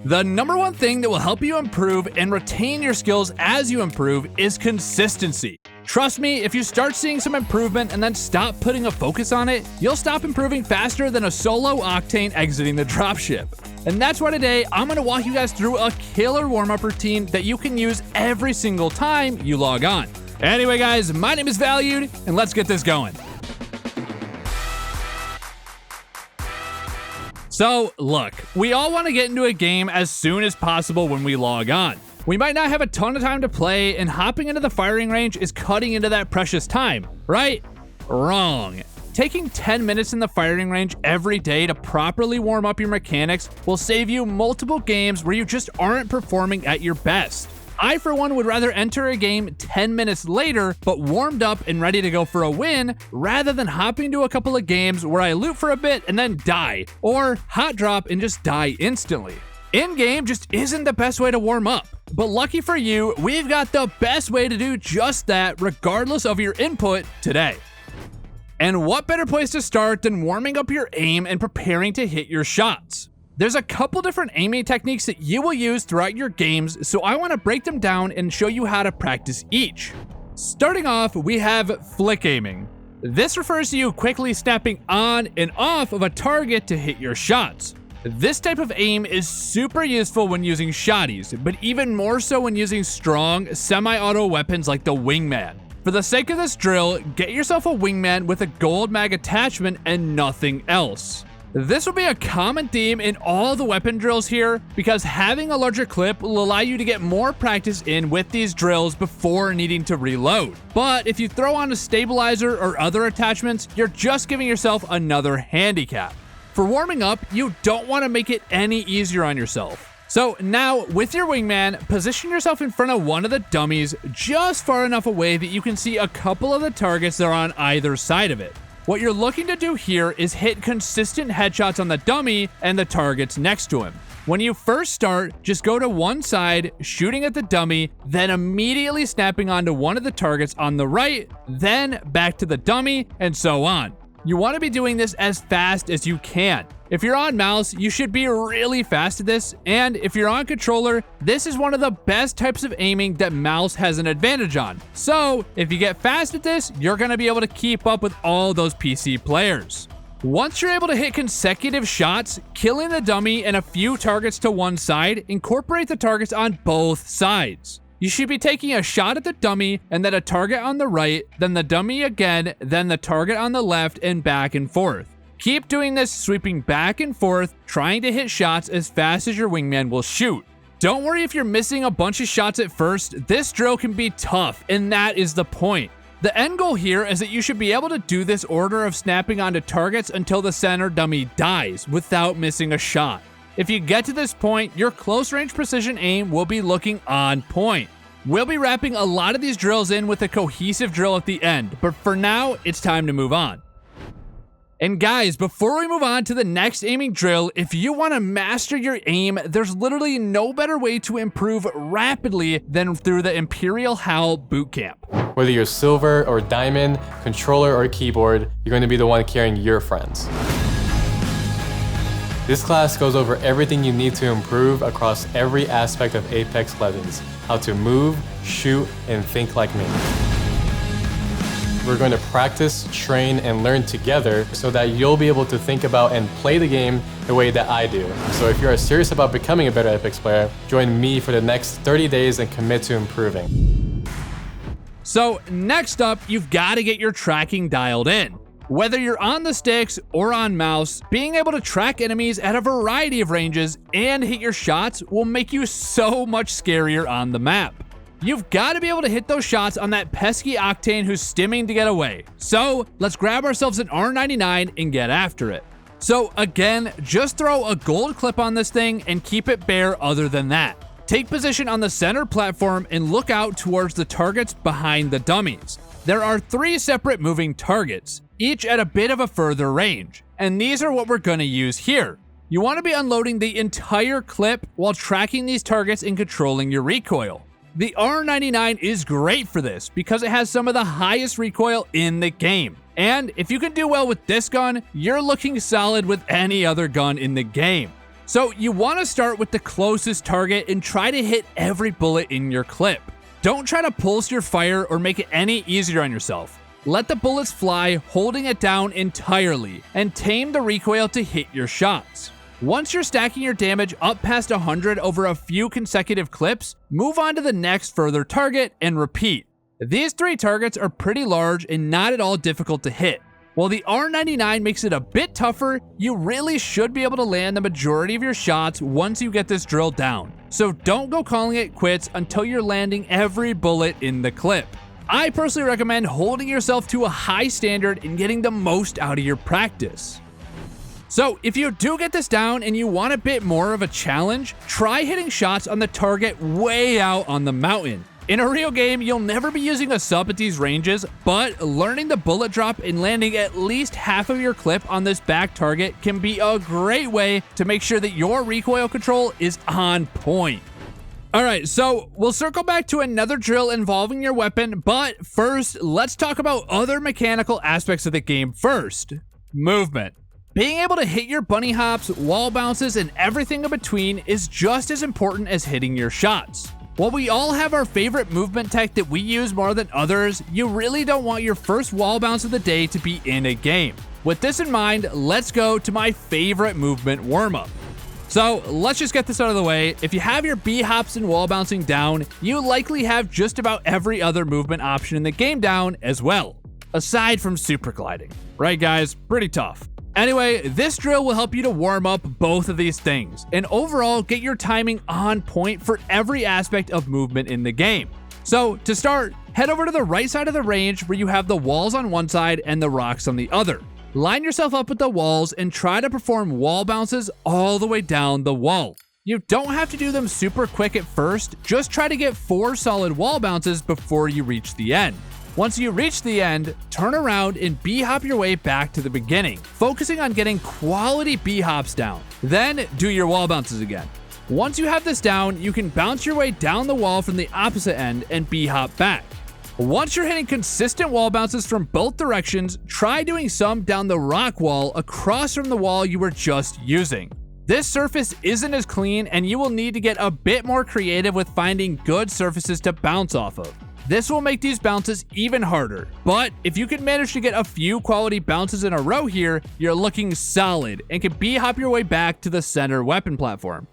The number one thing that will help you improve and retain your skills as you improve is consistency. Trust me, if you start seeing some improvement and then stop putting a focus on it, you'll stop improving faster than a solo Octane exiting the dropship. And that's why today I'm going to walk you guys through a killer warm-up routine that you can use every single time you log on. Anyway guys, my name is Valued, and let's get this going. So look, we all want to get into a game as soon as possible when we log on. We might not have a ton of time to play, and hopping into the firing range is cutting into that precious time, right? Wrong. Taking 10 minutes in the firing range every day to properly warm up your mechanics will save you multiple games where you just aren't performing at your best. I, for one, would rather enter a game 10 minutes later, but warmed up and ready to go for a win, rather than hopping into a couple of games where I loot for a bit and then die, or hot drop and just die instantly. In-game just isn't the best way to warm up. But lucky for you, we've got the best way to do just that regardless of your input today. And what better place to start than warming up your aim and preparing to hit your shots? There's a couple different aiming techniques that you will use throughout your games, so I want to break them down and show you how to practice each. Starting off, we have flick aiming. This refers to you quickly snapping on and off of a target to hit your shots. This type of aim is super useful when using shotties, but even more so when using strong, semi-auto weapons like the Wingman. For the sake of this drill, get yourself a Wingman with a gold mag attachment and nothing else. This will be a common theme in all the weapon drills here, because having a larger clip will allow you to get more practice in with these drills before needing to reload. But if you throw on a stabilizer or other attachments, you're just giving yourself another handicap. For warming up, you don't want to make it any easier on yourself. So now, with your Wingman, position yourself in front of one of the dummies just far enough away that you can see a couple of the targets that are on either side of it. What you're looking to do here is hit consistent headshots on the dummy and the targets next to him. When you first start, just go to one side, shooting at the dummy, then immediately snapping onto one of the targets on the right, then back to the dummy, and so on. You want to be doing this as fast as you can. If you're on mouse, you should be really fast at this, and if you're on controller, this is one of the best types of aiming that mouse has an advantage on. So, if you get fast at this, you're going to be able to keep up with all those PC players. Once you're able to hit consecutive shots, killing the dummy and a few targets to one side, incorporate the targets on both sides. You should be taking a shot at the dummy, and then a target on the right, then the dummy again, then the target on the left, and back and forth. Keep doing this, sweeping back and forth, trying to hit shots as fast as your Wingman will shoot. Don't worry if you're missing a bunch of shots at first, this drill can be tough, and that is the point. The end goal here is that you should be able to do this order of snapping onto targets until the center dummy dies without missing a shot. If you get to this point, your close range precision aim will be looking on point. We'll be wrapping a lot of these drills in with a cohesive drill at the end, but for now, it's time to move on. And guys, before we move on to the next aiming drill, if you want to master your aim, there's literally no better way to improve rapidly than through the Imperial Howl Bootcamp. Whether you're silver or diamond, controller or keyboard, you're going to be the one carrying your friends. This class goes over everything you need to improve across every aspect of Apex Legends. How to move, shoot, and think like me. We're going to practice, train, and learn together so that you'll be able to think about and play the game the way that I do. So if you are serious about becoming a better Apex player, join me for the next 30 days and commit to improving. So next up, you've got to get your tracking dialed in. Whether you're on the sticks or on mouse, being able to track enemies at a variety of ranges and hit your shots will make you so much scarier on the map. You've got to be able to hit those shots on that pesky Octane who's stimming to get away. So let's grab ourselves an R99 and get after it. So again, just throw a gold clip on this thing and keep it bare other than that. Take position on the center platform and look out towards the targets behind the dummies. There are 3 separate moving targets, each at a bit of a further range, and these are what we're going to use here. You want to be unloading the entire clip while tracking these targets and controlling your recoil. The R99 is great for this because it has some of the highest recoil in the game. And if you can do well with this gun, you're looking solid with any other gun in the game. So you want to start with the closest target and try to hit every bullet in your clip. Don't try to pulse your fire or make it any easier on yourself. Let the bullets fly, holding it down entirely, and tame the recoil to hit your shots. Once you're stacking your damage up past 100 over a few consecutive clips, move on to the next further target and repeat. These 3 targets are pretty large and not at all difficult to hit. While the R99 makes it a bit tougher, you really should be able to land the majority of your shots once you get this drill down. So don't go calling it quits until you're landing every bullet in the clip. I personally recommend holding yourself to a high standard and getting the most out of your practice. So if you do get this down and you want a bit more of a challenge, try hitting shots on the target way out on the mountain. In a real game, you'll never be using a sub at these ranges, but learning the bullet drop and landing at least half of your clip on this back target can be a great way to make sure that your recoil control is on point. Alright, so we'll circle back to another drill involving your weapon, but first, let's talk about other mechanical aspects of the game first. Movement. Being able to hit your bunny hops, wall bounces, and everything in between is just as important as hitting your shots. While we all have our favorite movement tech that we use more than others, you really don't want your first wall bounce of the day to be in a game. With this in mind, let's go to my favorite movement warm-up. So let's just get this out of the way. If you have your B-hops and wall bouncing down, you likely have just about every other movement option in the game down as well. Aside from super gliding. Right guys? Pretty tough. Anyway, this drill will help you to warm up both of these things, and overall get your timing on point for every aspect of movement in the game. So to start, head over to the right side of the range where you have the walls on one side and the rocks on the other. Line yourself up with the walls and try to perform wall bounces all the way down the wall. You don't have to do them super quick at first, just try to get 4 solid wall bounces before you reach the end. Once you reach the end, turn around and B-hop your way back to the beginning, focusing on getting quality B-hops down. Then do your wall bounces again. Once you have this down, you can bounce your way down the wall from the opposite end and B-hop back. Once you're hitting consistent wall bounces from both directions, try doing some down the rock wall across from the wall you were just using. This surface isn't as clean and you will need to get a bit more creative with finding good surfaces to bounce off of. This will make these bounces even harder, but if you can manage to get a few quality bounces in a row here, you're looking solid and can B-hop your way back to the center weapon platform.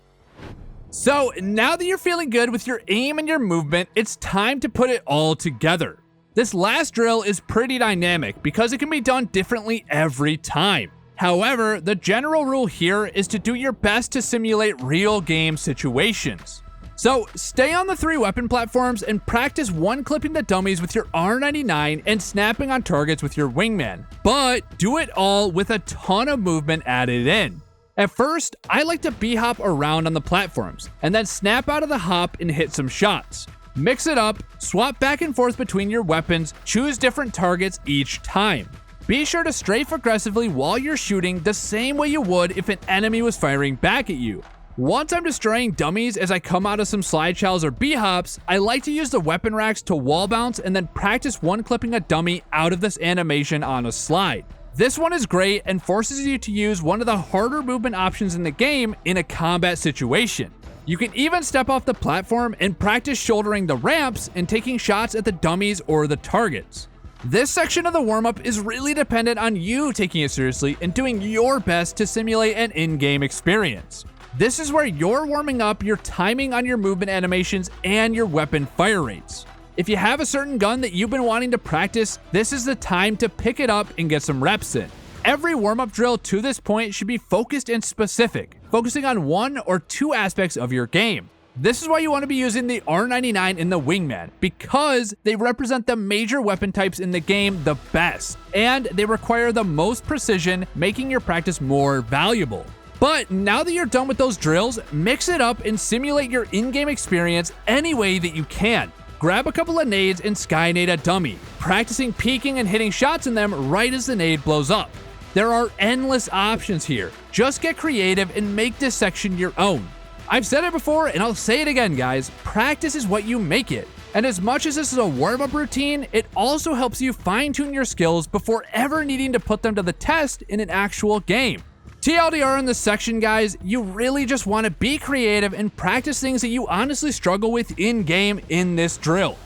So now that you're feeling good with your aim and your movement, it's time to put it all together. This last drill is pretty dynamic because it can be done differently every time. However, the general rule here is to do your best to simulate real game situations. So stay on the 3 weapon platforms and practice one-clipping the dummies with your R99 and snapping on targets with your wingman, but do it all with a ton of movement added in. At first, I like to B-hop around on the platforms, and then snap out of the hop and hit some shots. Mix it up, swap back and forth between your weapons, choose different targets each time. Be sure to strafe aggressively while you're shooting the same way you would if an enemy was firing back at you. Once I'm destroying dummies as I come out of some slide shells or B-hops, I like to use the weapon racks to wall bounce and then practice one-clipping a dummy out of this animation on a slide. This one is great and forces you to use one of the harder movement options in the game in a combat situation. You can even step off the platform and practice shouldering the ramps and taking shots at the dummies or the targets. This section of the warm-up is really dependent on you taking it seriously and doing your best to simulate an in-game experience. This is where you're warming up your timing on your movement animations and your weapon fire rates. If you have a certain gun that you've been wanting to practice, this is the time to pick it up and get some reps in. Every warm-up drill to this point should be focused and specific, focusing on 1 or 2 aspects of your game. This is why you want to be using the R99 and the wingman, because they represent the major weapon types in the game the best, and they require the most precision, making your practice more valuable. But now that you're done with those drills, mix it up and simulate your in-game experience any way that you can. Grab a couple of nades and skynade a dummy, practicing peeking and hitting shots in them right as the nade blows up. There are endless options here. Just get creative and make this section your own. I've said it before and I'll say it again, guys. Practice is what you make it. And as much as this is a warm-up routine, it also helps you fine-tune your skills before ever needing to put them to the test in an actual game. TLDR in this section, guys, you really just want to be creative and practice things that you honestly struggle with in-game in this drill.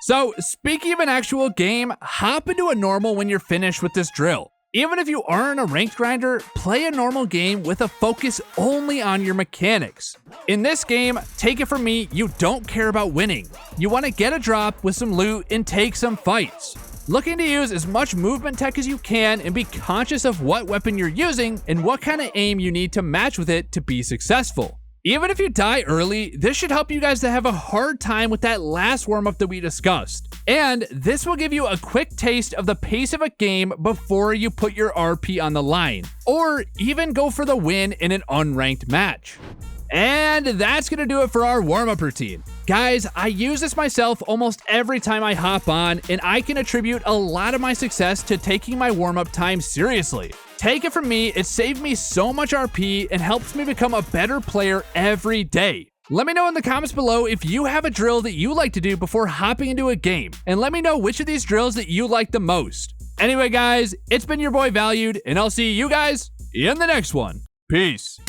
So, speaking of an actual game, hop into a normal when you're finished with this drill. Even if you aren't a ranked grinder, play a normal game with a focus only on your mechanics. In this game, take it from me, you don't care about winning. You want to get a drop with some loot and take some fights. Looking to use as much movement tech as you can and be conscious of what weapon you're using and what kind of aim you need to match with it to be successful. Even if you die early, this should help you guys to have a hard time with that last warm-up that we discussed. And this will give you a quick taste of the pace of a game before you put your RP on the line, or even go for the win in an unranked match. And that's gonna do it for our warm-up routine. Guys, I use this myself almost every time I hop on, and I can attribute a lot of my success to taking my warm-up time seriously. Take it from me, it saved me so much RP and helps me become a better player every day. Let me know in the comments below if you have a drill that you like to do before hopping into a game, and let me know which of these drills that you like the most. Anyway, guys, it's been your boy Valued, and I'll see you guys in the next one. Peace.